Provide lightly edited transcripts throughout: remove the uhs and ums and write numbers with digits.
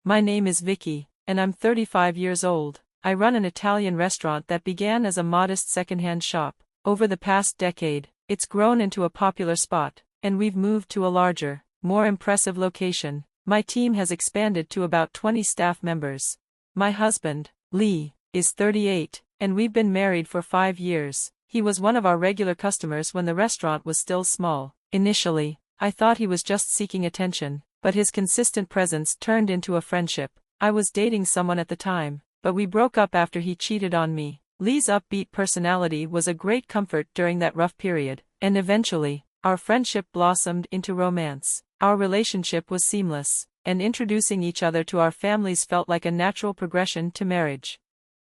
My name is Vicki, and I'm 35 years old. I run an Italian restaurant that began as a modest secondhand shop. Over the past decade, it's grown into a popular spot, and we've moved to a larger, more impressive location. My team has expanded to about 20 staff members. My husband, Lee, is 38, and we've been married for 5 years. He was one of our regular customers when the restaurant was still small. Initially, I thought he was just seeking attention, but his consistent presence turned into a friendship. I was dating someone at the time, but we broke up after he cheated on me. Lee's upbeat personality was a great comfort during that rough period, and eventually, our friendship blossomed into romance. Our relationship was seamless, and introducing each other to our families felt like a natural progression to marriage.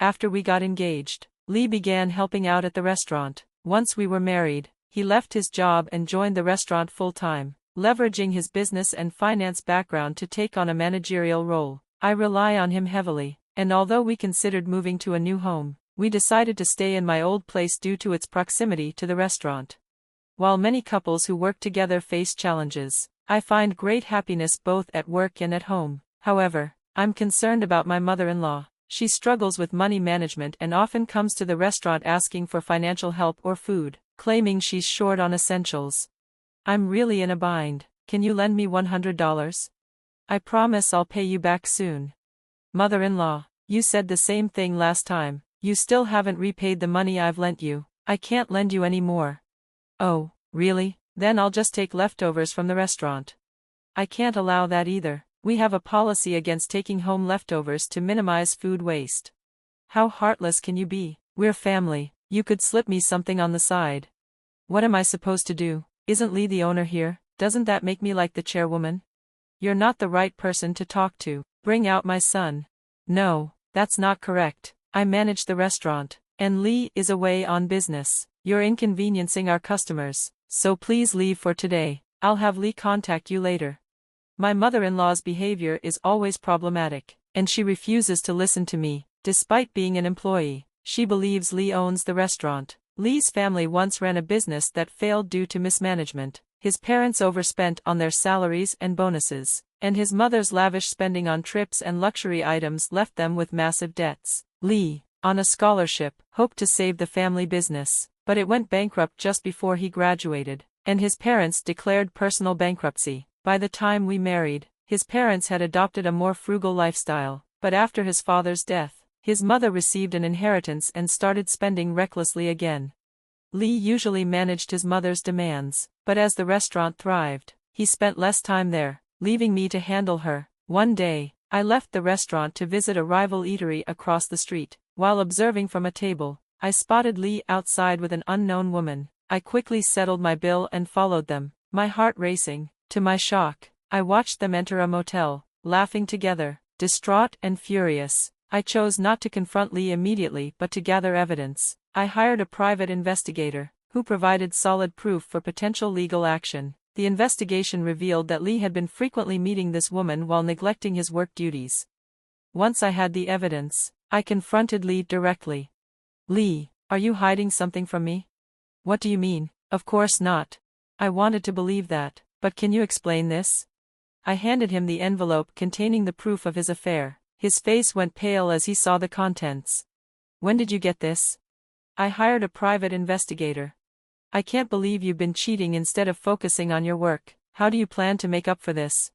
After we got engaged, Lee began helping out at the restaurant. Once we were married, he left his job and joined the restaurant full-time, leveraging his business and finance background to take on a managerial role. I rely on him heavily, and although we considered moving to a new home, we decided to stay in my old place due to its proximity to the restaurant. While many couples who work together face challenges, I find great happiness both at work and at home. However, I'm concerned about my mother-in-law. She struggles with money management and often comes to the restaurant asking for financial help or food, claiming she's short on essentials. I'm really in a bind. Can you lend me $100? I promise I'll pay you back soon. Mother-in-law, you said the same thing last time. You still haven't repaid the money I've lent you. I can't lend you any more. Oh, really? Then I'll just take leftovers from the restaurant. I can't allow that either. We have a policy against taking home leftovers to minimize food waste. How heartless can you be? We're family. You could slip me something on the side. What am I supposed to do? Isn't Lee the owner here? Doesn't that make me like the chairwoman? You're not the right person to talk to. Bring out my son. No, that's not correct. I manage the restaurant, and Lee is away on business. You're inconveniencing our customers, so please leave for today. I'll have Lee contact you later. My mother-in-law's behavior is always problematic, and she refuses to listen to me. Despite being an employee, she believes Lee owns the restaurant. Lee's family once ran a business that failed due to mismanagement. His parents overspent on their salaries and bonuses, and his mother's lavish spending on trips and luxury items left them with massive debts. Lee, on a scholarship, hoped to save the family business, but it went bankrupt just before he graduated, and his parents declared personal bankruptcy. By the time we married, his parents had adopted a more frugal lifestyle, but after his father's death, his mother received an inheritance and started spending recklessly again. Lee usually managed his mother's demands, but as the restaurant thrived, he spent less time there, leaving me to handle her. One day, I left the restaurant to visit a rival eatery across the street. While observing from a table, I spotted Lee outside with an unknown woman. I quickly settled my bill and followed them, my heart racing. To my shock, I watched them enter a motel, laughing together. Distraught and furious, I chose not to confront Lee immediately but to gather evidence. I hired a private investigator, who provided solid proof for potential legal action. The investigation revealed that Lee had been frequently meeting this woman while neglecting his work duties. Once I had the evidence, I confronted Lee directly. Lee, are you hiding something from me? What do you mean? Of course not. I wanted to believe that, but can you explain this? I handed him the envelope containing the proof of his affair. His face went pale as he saw the contents. When did you get this? I hired a private investigator. I can't believe you've been cheating instead of focusing on your work. How do you plan to make up for this?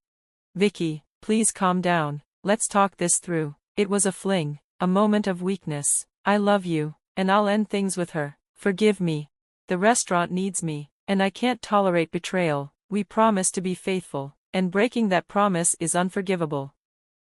Vicki, please calm down. Let's talk this through. It was a fling, a moment of weakness. I love you, and I'll end things with her. Forgive me. The restaurant needs me, and I can't tolerate betrayal. We promised to be faithful, and breaking that promise is unforgivable.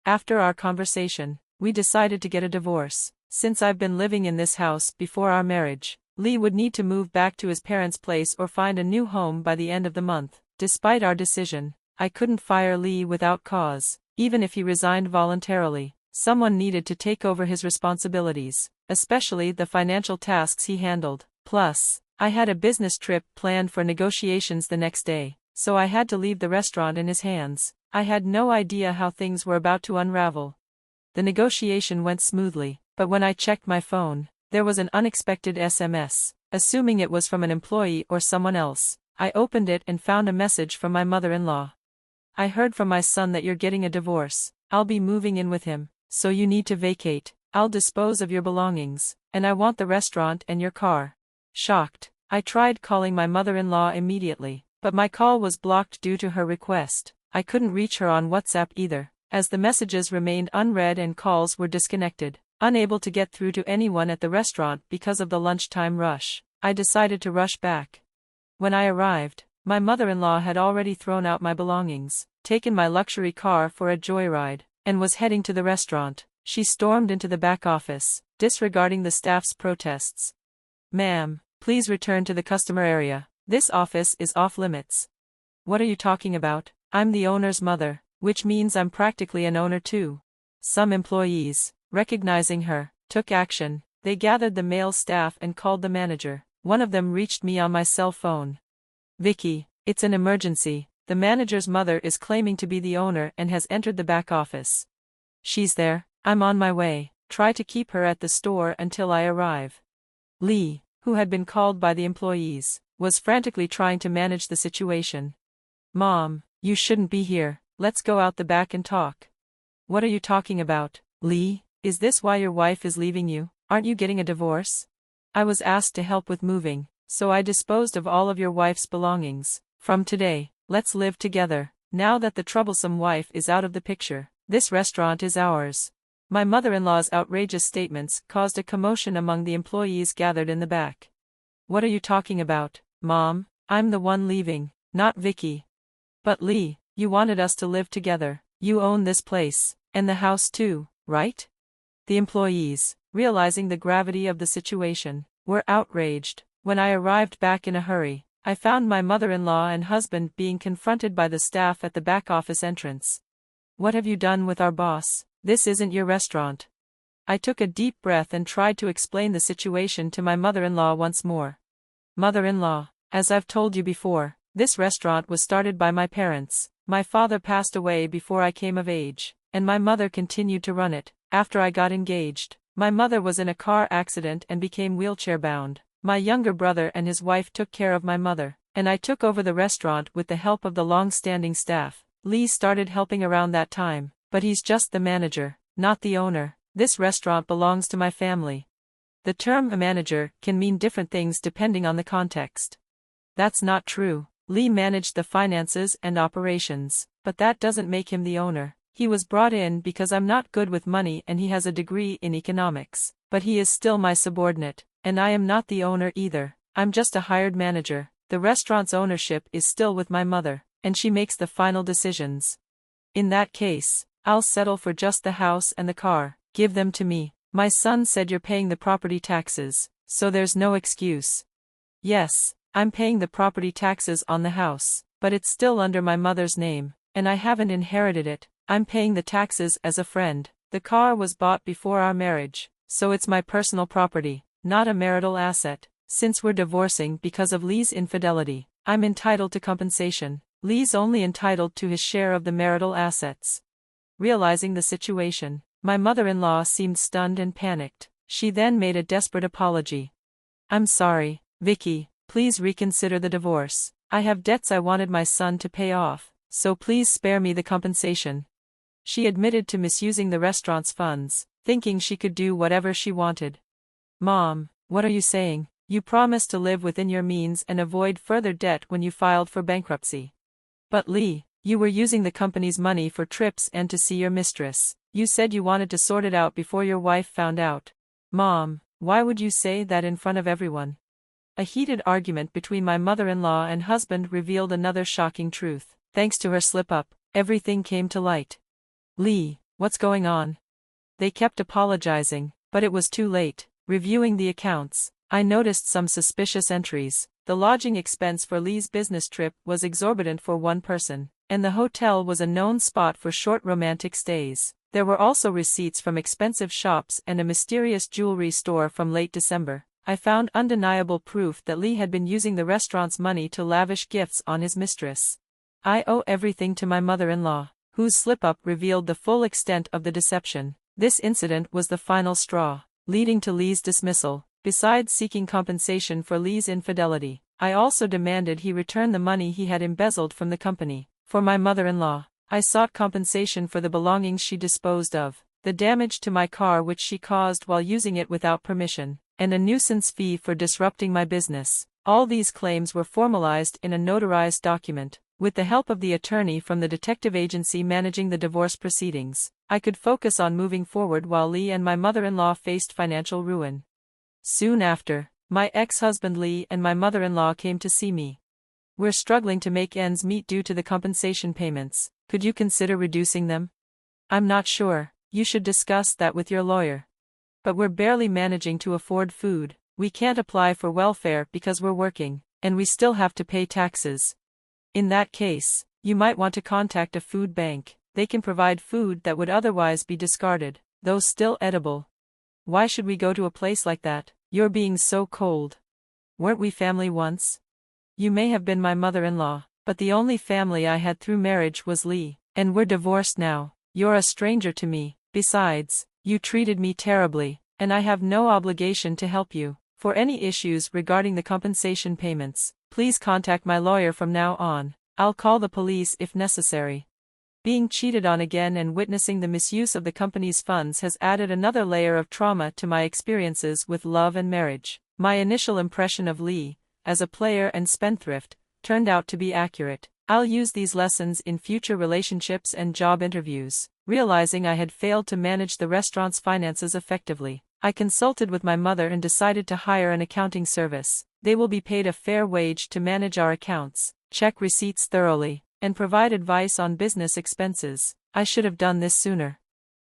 After our conversation, we decided to get a divorce. Since I've been living in this house before our marriage, Lee would need to move back to his parents' place or find a new home by the end of the month. Despite our decision, I couldn't fire Lee without cause. Even if he resigned voluntarily, someone needed to take over his responsibilities, especially the financial tasks he handled. Plus, I had a business trip planned for negotiations the next day, so I had to leave the restaurant in his hands. I had no idea how things were about to unravel. The negotiation went smoothly, but when I checked my phone, there was an unexpected SMS. Assuming it was from an employee or someone else, I opened it and found a message from my mother-in-law. I heard from my son that you're getting a divorce. I'll be moving in with him, so you need to vacate. I'll dispose of your belongings, and I want the restaurant and your car. Shocked, I tried calling my mother-in-law immediately, but my call was blocked due to her request. I couldn't reach her on WhatsApp either, as the messages remained unread and calls were disconnected. Unable to get through to anyone at the restaurant because of the lunchtime rush, I decided to rush back. When I arrived, my mother-in-law had already thrown out my belongings, taken my luxury car for a joyride, and was heading to the restaurant. She stormed into the back office, disregarding the staff's protests. "Ma'am, please return to the customer area. This office is off-limits." "What are you talking about? I'm the owner's mother, which means I'm practically an owner too." Some employees, recognizing her, took action. They gathered the male staff and called the manager. One of them reached me on my cell phone. "Vicki, it's an emergency. The manager's mother is claiming to be the owner and has entered the back office." "She's there. I'm on my way. Try to keep her at the store until I arrive." Lee, who had been called by the employees, was frantically trying to manage the situation. "Mom, you shouldn't be here. Let's go out the back and talk." "What are you talking about, Lee? Is this why your wife is leaving you? Aren't you getting a divorce?" "I was asked to help with moving, so I disposed of all of your wife's belongings. From today, let's live together. Now that the troublesome wife is out of the picture, this restaurant is ours." My mother-in-law's outrageous statements caused a commotion among the employees gathered in the back. "What are you talking about, Mom? I'm the one leaving, not Vicki." "But Lee, you wanted us to live together. You own this place, and the house too, right?" The employees, realizing the gravity of the situation, were outraged. When I arrived back in a hurry, I found my mother-in-law and husband being confronted by the staff at the back office entrance. "What have you done with our boss? This isn't your restaurant." I took a deep breath and tried to explain the situation to my mother-in-law once more. "Mother-in-law, as I've told you before, this restaurant was started by my parents. My father passed away before I came of age, and my mother continued to run it. After I got engaged, my mother was in a car accident and became wheelchair-bound. My younger brother and his wife took care of my mother, and I took over the restaurant with the help of the long-standing staff. Lee started helping around that time, but he's just the manager, not the owner. This restaurant belongs to my family." The term "a manager" can mean different things depending on the context. That's not true. Lee managed the finances and operations, but that doesn't make him the owner. He was brought in because I'm not good with money and he has a degree in economics, but he is still my subordinate, and I am not the owner either. I'm just a hired manager. The restaurant's ownership is still with my mother, and she makes the final decisions. "In that case, I'll settle for just the house and the car. Give them to me. My son said you're paying the property taxes, so there's no excuse." "Yes, I'm paying the property taxes on the house, but it's still under my mother's name, and I haven't inherited it. I'm paying the taxes as a friend. The car was bought before our marriage, so it's my personal property, not a marital asset. Since we're divorcing because of Lee's infidelity, I'm entitled to compensation. Lee's only entitled to his share of the marital assets." Realizing the situation, my mother-in-law seemed stunned and panicked. She then made a desperate apology. "I'm sorry, Vicki, please reconsider the divorce. I have debts I wanted my son to pay off, so please spare me the compensation." She admitted to misusing the restaurant's funds, thinking she could do whatever she wanted. "Mom, what are you saying? You promised to live within your means and avoid further debt when you filed for bankruptcy." "But Lee, you were using the company's money for trips and to see your mistress. You said you wanted to sort it out before your wife found out." "Mom, why would you say that in front of everyone?" A heated argument between my mother-in-law and husband revealed another shocking truth. Thanks to her slip-up, everything came to light. "Lee, what's going on?" They kept apologizing, but it was too late. Reviewing the accounts, I noticed some suspicious entries. The lodging expense for Lee's business trip was exorbitant for one person, and the hotel was a known spot for short romantic stays. There were also receipts from expensive shops and a mysterious jewelry store from late December. I found undeniable proof that Lee had been using the restaurant's money to lavish gifts on his mistress. I owe everything to my mother-in-law, whose slip-up revealed the full extent of the deception. This incident was the final straw, leading to Lee's dismissal. Besides seeking compensation for Lee's infidelity, I also demanded he return the money he had embezzled from the company. For my mother-in-law, I sought compensation for the belongings she disposed of, the damage to my car which she caused while using it without permission, and a nuisance fee for disrupting my business. All these claims were formalized in a notarized document. With the help of the attorney from the detective agency managing the divorce proceedings, I could focus on moving forward while Lee and my mother-in-law faced financial ruin. Soon after, my ex-husband Lee and my mother-in-law came to see me. We're struggling to make ends meet due to the compensation payments. Could you consider reducing them? I'm not sure. You should discuss that with your lawyer. But we're barely managing to afford food. We can't apply for welfare because we're working, and we still have to pay taxes. In that case, you might want to contact a food bank. They can provide food that would otherwise be discarded, though still edible. Why should we go to a place like that? You're being so cold. Weren't we family once? You may have been my mother-in-law, but the only family I had through marriage was Lee, and we're divorced now. You're a stranger to me. Besides, you treated me terribly, and I have no obligation to help you. For any issues regarding the compensation payments, please contact my lawyer from now on. I'll call the police if necessary. Being cheated on again and witnessing the misuse of the company's funds has added another layer of trauma to my experiences with love and marriage. My initial impression of Lee, as a player and spendthrift, turned out to be accurate. I'll use these lessons in future relationships and job interviews. Realizing I had failed to manage the restaurant's finances effectively, I consulted with my mother and decided to hire an accounting service. They will be paid a fair wage to manage our accounts, check receipts thoroughly, and provide advice on business expenses. I should have done this sooner.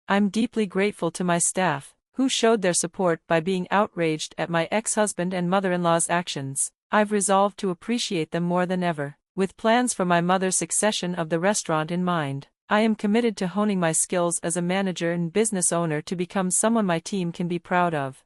I'm deeply grateful to my staff, who showed their support by being outraged at my ex-husband and mother-in-law's actions. I've resolved to appreciate them more than ever. With plans for my mother's succession of the restaurant in mind, I am committed to honing my skills as a manager and business owner to become someone my team can be proud of.